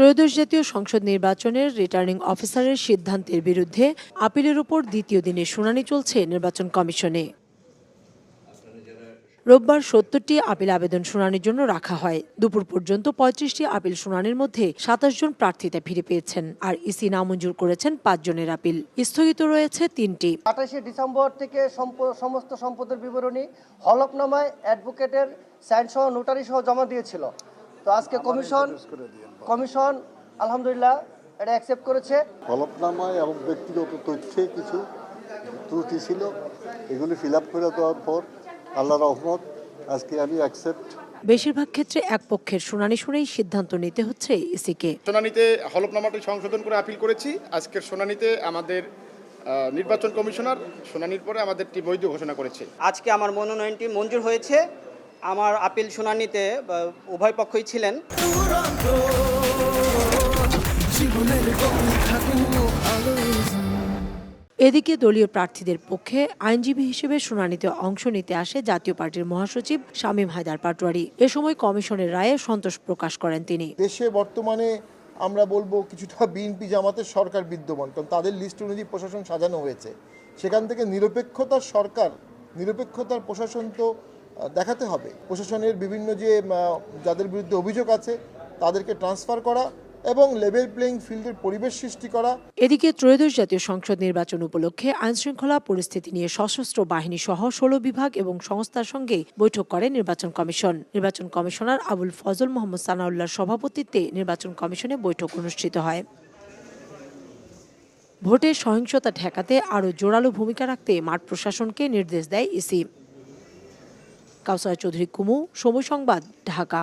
ত্রয়োদশ জাতীয় সংসদ নির্বাচনের রিটার্নিং অফিসারের সিদ্ধান্তের বিরুদ্ধে আপিলের উপর দ্বিতীয় দিনে শুনানি চলছে নির্বাচন কমিশনে। রোববার ৭০টি আপিল আবেদন শুনানির জন্য রাখা হয়। দুপুর পর্যন্ত ৩৫টি আপিল শুনানির মধ্যে ২৭ জন প্রার্থিতা ফিরে পেয়েছেন, আর ইসি নামঞ্জুর করেছেন ৫ জনের আপিল। স্থগিত রয়েছে ৩টি। ২৮ ডিসেম্বর থেকে সমস্ত সম্পদের বিবরণী হলফনামায় অ্যাডভোকেটের সাইন সহ নোটারি সহ জমা দিয়েছিল। তো আজকে কমিশন আলহামদুলিল্লাহ এটা অ্যাকসেপ্ট করেছে। হলফনামায় এবং ব্যক্তিগত তথ্যে কিছু ত্রুটি ছিল, এগুলি ফিল আপ করে দেওয়ার পর আল্লাহর রহমত আজকে আমি অ্যাকসেপ্ট। বেশিরভাগ ক্ষেত্রে এক পক্ষের শুনানি শুনেই সিদ্ধান্ত নিতে হচ্ছে ইসিকে। শুনানিতে হলফনামাটি সংশোধন করে আপিল করেছি। আজকের শুনানিতে আমাদের নির্বাচন কমিশনার শুনানির পরে আমাদেরটি বৈধ ঘোষণা করেছে। আজকে আমার মনোনয়নটি মঞ্জুর হয়েছে। আমার আপিল শুনানিতে উভয় পক্ষই ছিলেন। এদিকে দলীয় প্রার্থীদের পক্ষে আইনজীবী হিসেবে শুনানিতে অংশ নিতে আসে জাতীয় পার্টির মহাসচিব শামীম হায়দার পাটোয়ারি। এ সময় কমিশনের রায়ে সন্তোষ প্রকাশ করেন তিনি। দেশে বর্তমানে আমরা বলবো কিছুটা বিএনপি জামাতের সরকার বিদ্যমান, কারণ তাদের লিস্ট অনুযায়ী প্রশাসন সাজানো হয়েছে। সেখান থেকে নিরপেক্ষতার প্রশাসন তো দেখাতে হবে। প্রশাসনের বিভিন্ন যাদের বিরুদ্ধে অভিযোগ আছে তাদেরকে ট্রান্সফার করা এবং লেভেল প্লেইং ফিল্ডের পরিবেশ সৃষ্টি করা। এদিকে ত্রয়োদশ জাতীয় সংসদ নির্বাচন উপলক্ষে আইনশৃঙ্খলা পরিস্থিতি নিয়ে সশস্ত্র বাহিনী সহ ১৬ বিভাগ এবং সংস্থার সঙ্গে বৈঠক করে নির্বাচন কমিশন। নির্বাচন কমিশনার আবুল ফজল মোহাম্মদ সানাউল্লাহর সভাপতিত্বে নির্বাচন কমিশনে বৈঠক অনুষ্ঠিত হয়। ভোটের সহিংসতা ঠেকাতে আরও জোরালো ভূমিকা রাখতে মাঠ প্রশাসনকে নির্দেশ দেয় ইসি। কাউসার চৌধুরী কুমু, সময় সংবাদ, ঢাকা।